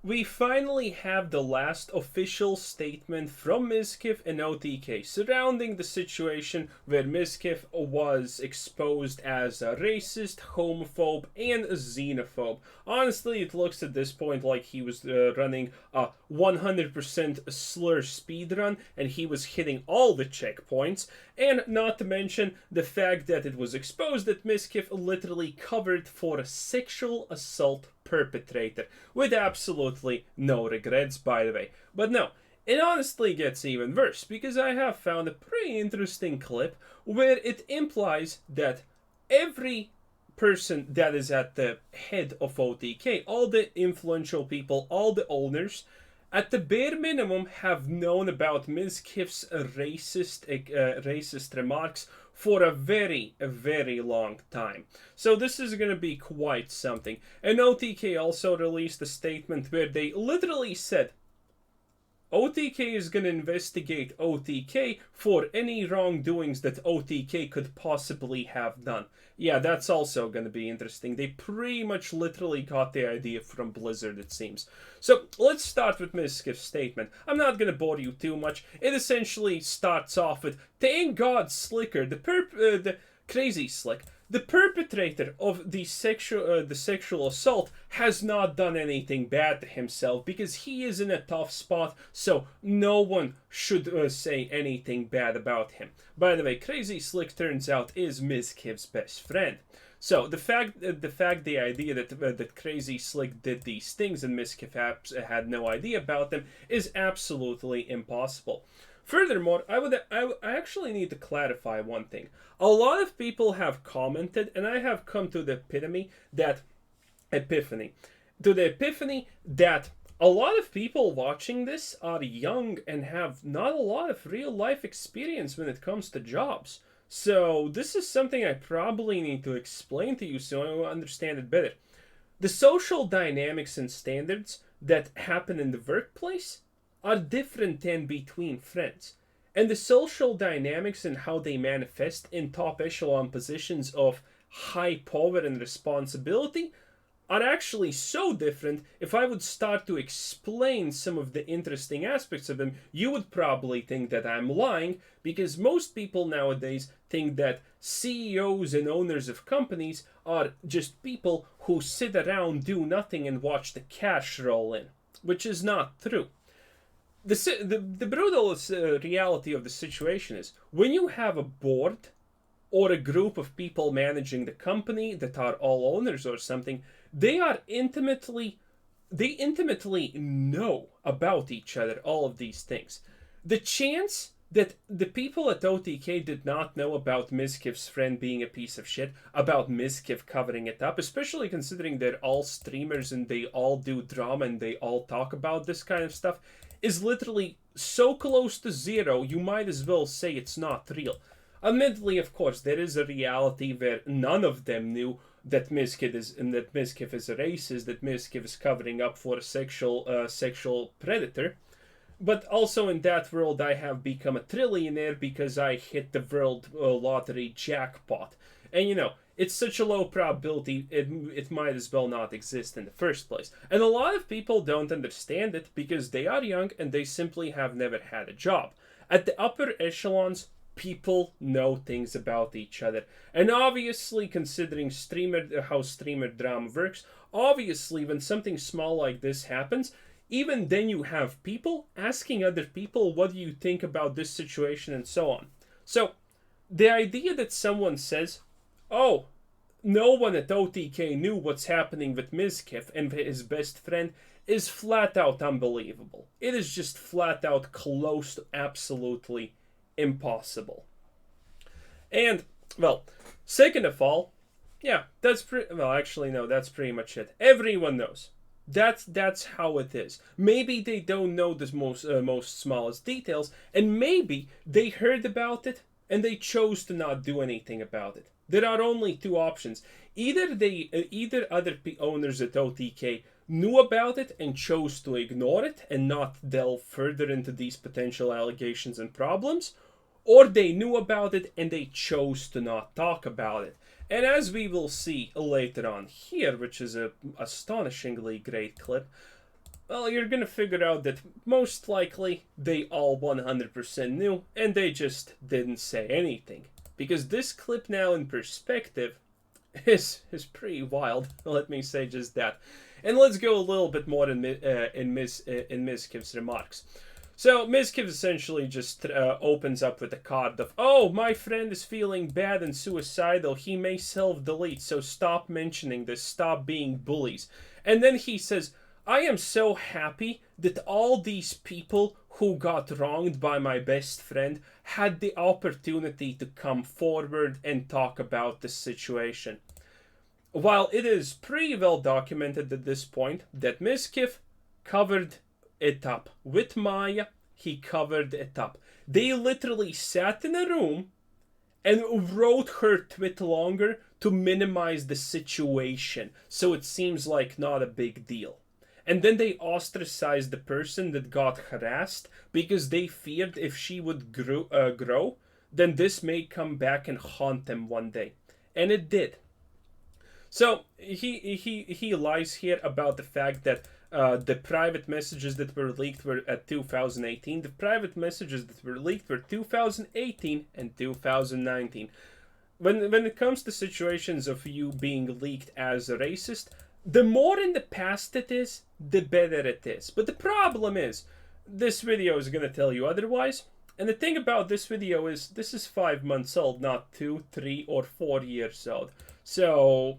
we finally have the last official statement from Mizkif and OTK surrounding the situation where Mizkif was exposed as a racist, homophobe, and a xenophobe. Honestly, it looks at this point like he was running a 100% slur speedrun and he was hitting all the checkpoints. And not to mention the fact that it was exposed that Mischief literally covered for a sexual assault perpetrator, with absolutely no regrets, by the way. But no, it honestly gets even worse, because I have found a pretty interesting clip where it implies that every person that is at the head of OTK, all the influential people, all the owners, at the bare minimum have known about Mizkif's racist remarks for a very long time. So this is going to be quite something. And OTK also released a statement where they literally said OTK is going to investigate OTK for any wrongdoings that OTK could possibly have done. Yeah, that's also going to be interesting. They pretty much literally got the idea from Blizzard, it seems. So let's start with Mizkif's statement. I'm not going to bore you too much. It essentially starts off with, thank God Slicker, the crazy Slick, the perpetrator of the sexual assault has not done anything bad to himself because he is in a tough spot, so no one should say anything bad about him. By the way, Crazy Slick turns out is Mizkif's best friend. So the idea that Crazy Slick did these things and Mizkif had no idea about them is absolutely impossible. Furthermore, I actually need to clarify one thing. A lot of people have commented, and I have come to the epiphany that a lot of people watching this are young and have not a lot of real life experience when it comes to jobs. So this is something I probably need to explain to you so I will understand it better. The social dynamics and standards that happen in the workplace are different than between friends. And the social dynamics and how they manifest in top echelon positions of high power and responsibility are actually so different. If I would start to explain some of the interesting aspects of them, you would probably think that I'm lying, because most people nowadays think that CEOs and owners of companies are just people who sit around, do nothing, and watch the cash roll in, which is not true. The brutal reality of the situation is when you have a board or a group of people managing the company that are all owners or something, they intimately know about each other, all of these things. The chance that the people at OTK did not know about Mizkif's friend being a piece of shit, about Mizkif covering it up, especially considering they're all streamers and they all do drama and they all talk about this kind of stuff, is literally so close to zero, you might as well say it's not real. Admittedly, of course, there is a reality where none of them knew that Mischief is a racist, that Mischief is covering up for a sexual predator. But also in that world, I have become a trillionaire because I hit the world lottery jackpot. And it's such a low probability, it might as well not exist in the first place. And a lot of people don't understand it because they are young and they simply have never had a job. At the upper echelons, people know things about each other. And obviously, considering how streamer drama works, obviously when something small like this happens, even then you have people asking other people, what do you think about this situation, and so on. So, the idea that someone says, oh, no one at OTK knew what's happening with Mizkif and his best friend is flat out unbelievable. It is just flat out close to absolutely impossible. And, well, second of all, yeah, that's that's pretty much it. Everyone knows. That's how it is. Maybe they don't know the most smallest details, and maybe they heard about it and they chose to not do anything about it. There are only two options. Either other owners at OTK knew about it and chose to ignore it and not delve further into these potential allegations and problems, or they knew about it and they chose to not talk about it. And as we will see later on here, which is an astonishingly great clip, well, you're gonna figure out that most likely they all 100% knew and they just didn't say anything. Because this clip now in perspective is pretty wild. Let me say just that. And let's go a little bit more in Mizkif's remarks. So Mizkif essentially just opens up with a card of, oh, my friend is feeling bad and suicidal. He may self-delete, so stop mentioning this. Stop being bullies. And then he says, I am so happy that all these people who got wronged by my best friend had the opportunity to come forward and talk about the situation. While it is pretty well documented at this point that Mischief covered it up with Maya, he covered it up. They literally sat in a room and wrote her tweet longer to minimize the situation, so it seems like not a big deal. And then they ostracized the person that got harassed because they feared if she would grow, then this may come back and haunt them one day. And it did. So he lies here about the fact that the private messages that were leaked were at 2018. The private messages that were leaked were 2018 and 2019. When it comes to situations of you being leaked as a racist, the more in the past it is, the better it is. But the problem is, this video is going to tell you otherwise. And the thing about this video is, this is 5 months old, not 2, 3, or 4 years old. So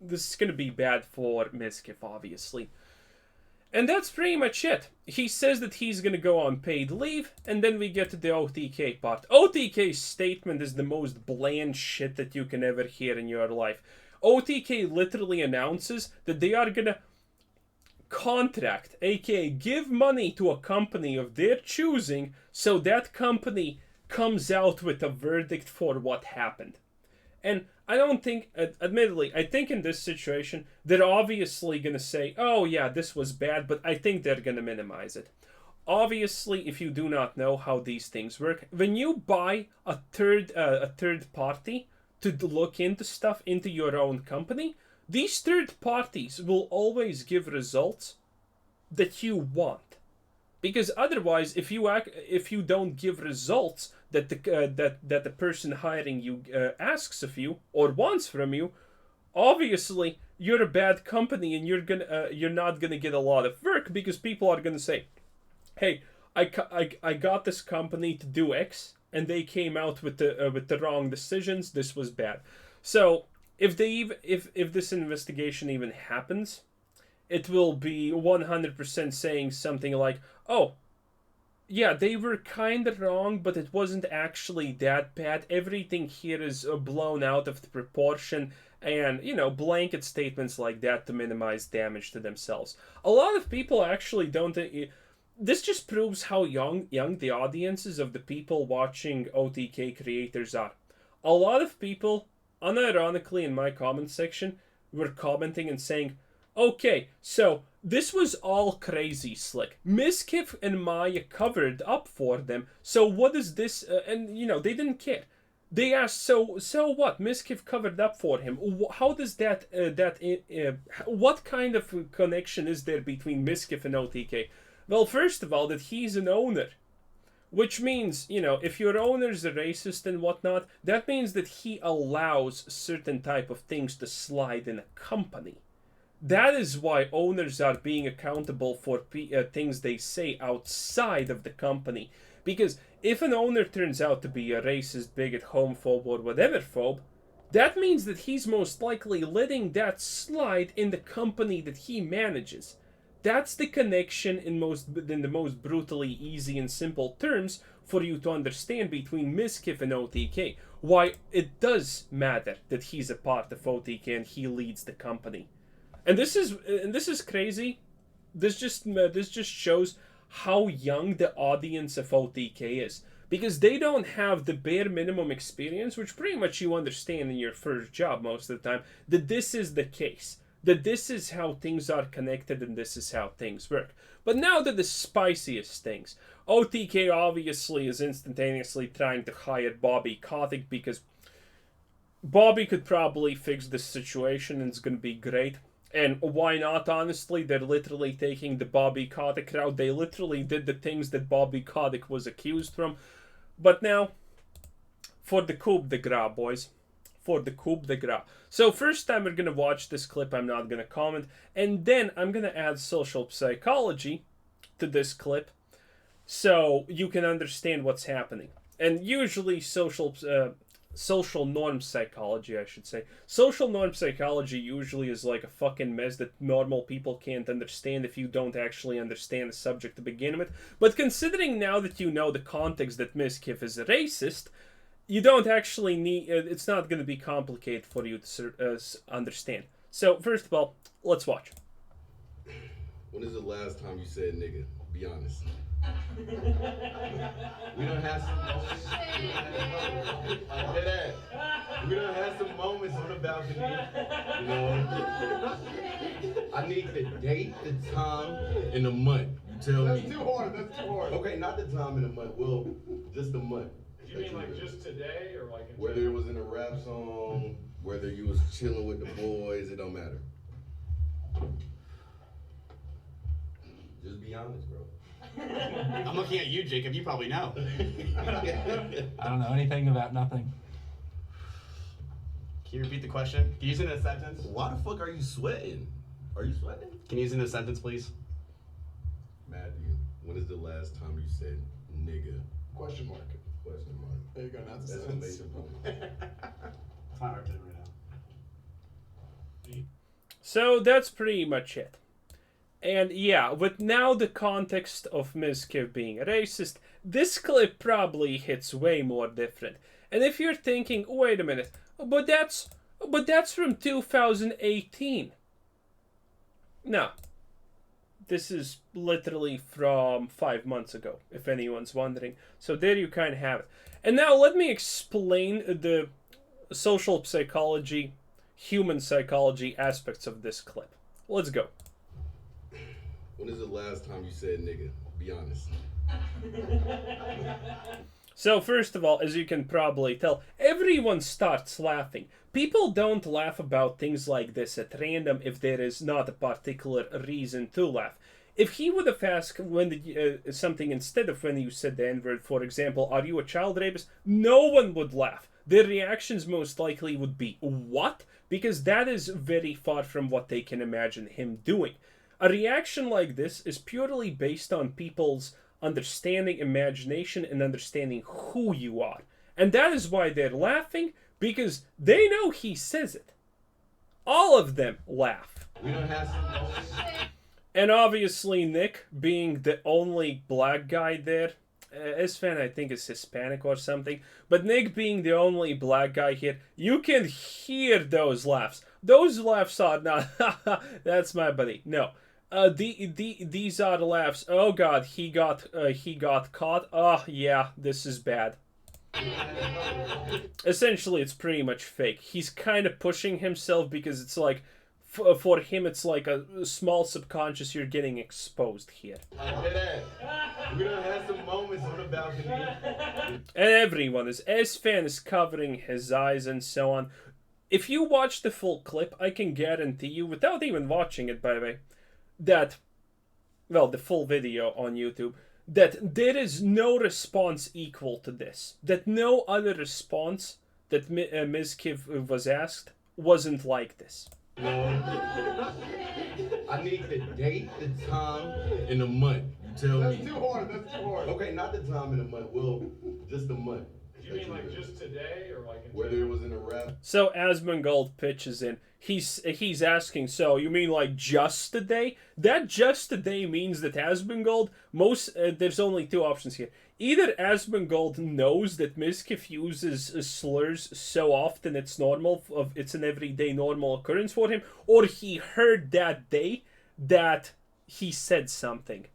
this is going to be bad for Mischief, obviously. And that's pretty much it. He says that he's going to go on paid leave, and then we get to the OTK part. OTK's statement is the most bland shit that you can ever hear in your life. OTK literally announces that they are going to contract, aka give money to a company of their choosing, so that company comes out with a verdict for what happened. And I don't think, admittedly, I think in this situation, they're obviously going to say, oh yeah, this was bad, but I think they're going to minimize it. Obviously, if you do not know how these things work, when you buy a third party to look into stuff into your own company, these third parties will always give results that you want. Because otherwise, if you don't give results that the person hiring you asks of you or wants from you, obviously you're a bad company and you're not gonna get a lot of work, because people are gonna say, hey, I got this company to do X and they came out with the wrong decisions. This was bad. So if this investigation even happens, it will be 100% saying something like, oh, yeah, they were kind of wrong, but it wasn't actually that bad. Everything here is blown out of the proportion, and, blanket statements like that to minimize damage to themselves. A lot of people actually don't. This just proves how young the audiences of the people watching OTK creators are. A lot of people, unironically in my comment section, were commenting and saying, okay, so this was all crazy slick. Mischief and Maya covered up for them. So what is this? And they didn't care. They asked, so what? Mischief covered up for him. How does what kind of connection is there between Mischief and OTK? Well, first of all, that he's an owner. Which means, if your owner's a racist and whatnot, that means that he allows certain type of things to slide in a company. That is why owners are being accountable for things they say outside of the company. Because if an owner turns out to be a racist, bigot, homophobe, or whatever phobe, that means that he's most likely letting that slide in the company that he manages. That's the connection in the most brutally easy and simple terms for you to understand between Mischief and OTK. Why it does matter that he's a part of OTK and he leads the company. And this is crazy. This just shows how young the audience of OTK is, because they don't have the bare minimum experience, which pretty much you understand in your first job most of the time, that this is the case, that this is how things are connected and this is how things work. But now to the spiciest things. OTK obviously is instantaneously trying to hire Bobby Kotick because Bobby could probably fix this situation and it's going to be great. And why not, honestly? They're literally taking the Bobby Kotick route. They literally did the things that Bobby Kotick was accused from. But now, for the coup de grace, boys. For the coup de grace. So first time we're going to watch this clip, I'm not going to comment. And then I'm going to add social psychology to this clip so you can understand what's happening. And usually social norm psychology, I should say. Social norm psychology usually is like a fucking mess that normal people can't understand if you don't actually understand the subject to begin with. But considering now that you know the context that Mischief is a racist, you don't actually need. It's not going to be complicated for you to understand. So first of all, let's watch. When is the last time you said nigga? Be honest. We done had some moments. We done had some moments on the balcony. You know. I need the date, the time, and the month. You tell me. That's too hard. That's too hard. Okay, not the time and the month. Well, just the month. You mean like just today or like in whether it was in a rap song, whether you was chilling with the boys, it don't matter. Just be honest, bro. I'm looking at you, Jacob. You probably know. I don't know anything about nothing. Can you repeat the question? Can you use it in a sentence? Why the fuck are you sweating? Are you sweating? Can you use it in a sentence, please? Matthew, when is the last time you said nigga? question mark? Question mark. There you go. Now it's a Exclamation sentence. point. It's not hard to right now. So that's pretty much it. And yeah, with now the context of Mizkif being a racist, this clip probably hits way more different. And if you're thinking, wait a minute, but that's from 2018. No. This is literally from 5 months ago, if anyone's wondering. So there you kind of have it. And now let me explain the social psychology, human psychology aspects of this clip. Let's go. When is the last time you said nigga? Be honest. So first of all, as you can probably tell, everyone starts laughing. People don't laugh about things like this at random if there is not a particular reason to laugh. If he would have asked when did something instead of when you said the N-word, for example, are you a child rapist? No one would laugh. Their reactions most likely would be, what? Because that is very far from what they can imagine him doing. A reaction like this is purely based on people's understanding, imagination, and understanding who you are. And that is why they're laughing, because they know he says it. All of them laugh. We don't have some moments. And obviously Nick, being the only black guy there, Esfan I think is Hispanic or something, but Nick being the only black guy here, you can hear those laughs. Those laughs are not, that's my buddy. No. These are the laughs. Oh god, he got caught. Oh yeah, this is bad. Essentially, it's pretty much fake. He's kind of pushing himself because it's like, for him, it's like a small subconscious. You're getting exposed here. We done had some moments on the balcony. And everyone is. Esfan is covering his eyes and so on. If you watch the full clip, I can guarantee you, without even watching it, by the way, that, well, the full video on YouTube, that there is no response equal to this. That no other response that Mizkif was asked wasn't like this. I need the date, the time, and the month. You tell me. That's too hard. That's too hard. Okay, not the time and the month. Well, just the month. You mean like just today or like in whether it was in a rap? So asmongold pitches in. He's asking, so you mean like just today? That just today means that asmongold, there's only two options here. Either asmongold knows that Mizkif uses slurs so often it's normal, it's an everyday normal occurrence for him, or he heard that day that he said something.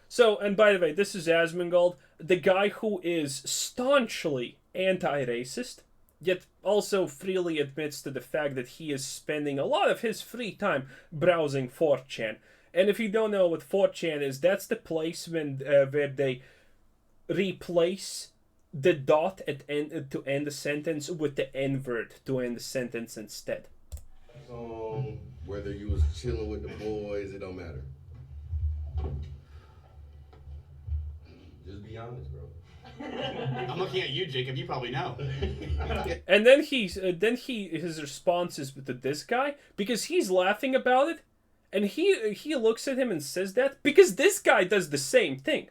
So, and by the way, this is asmongold, the guy who is staunchly anti-racist, yet also freely admits to the fact that he is spending a lot of his free time browsing 4chan. And if you don't know what 4chan is, that's the place where they replace the dot at end to end the sentence with the N-word to end the sentence instead. Whether you was chilling with the boys, it don't matter. Just be honest, bro. I'm looking at you, Jacob. You probably know. And then his response is to this guy because he's laughing about it, and he looks at him and says that because this guy does the same thing.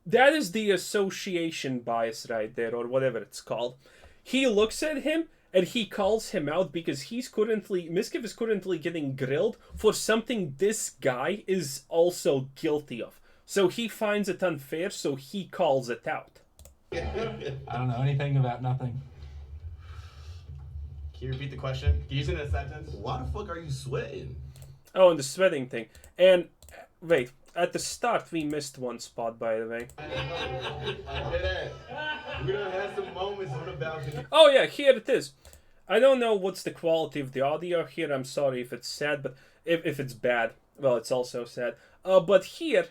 That is the association bias right there, or whatever it's called. He looks at him and he calls him out because Mischief is currently getting grilled for something this guy is also guilty of. So he finds it unfair, so he calls it out. I don't know anything about nothing. Can you repeat the question? Can you use it in a sentence? Why the fuck are you sweating? Oh, and the sweating thing. And wait, at the start we missed one spot, by the way. We done had some moments on the balcony. Oh yeah, here it is. I don't know what's the quality of the audio here. I'm sorry if it's sad, but if it's bad, well, it's also sad. But here,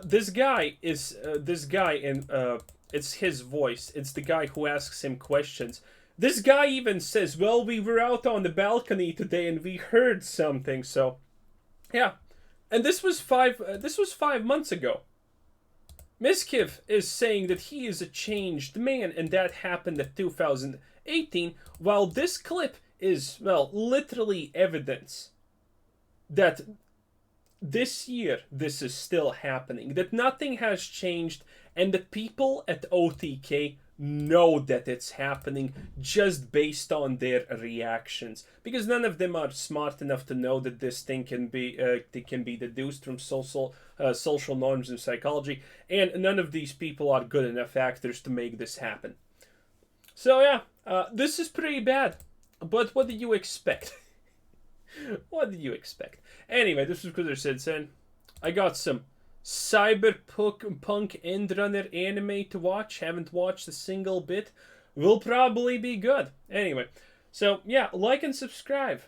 this guy, and it's his voice. It's the guy who asks him questions. This guy even says, "Well, we were out on the balcony today and we heard something." So, yeah, and this was 5 months ago. Mischief is saying that he is a changed man, and that happened in 2018. While this clip is, well, literally evidence that this year this is still happening, that nothing has changed, and the people at OTK know that it's happening just based on their reactions, because none of them are smart enough to know that this thing can be deduced from social norms and psychology, and none of these people are good enough actors to make this happen. So yeah, this is pretty bad, but what did you expect? What did you expect? Anyway, this was Kuzer Sidsen. I got some cyberpunk endrunner anime to watch. Haven't watched a single bit. Will probably be good. Anyway, so yeah, like and subscribe.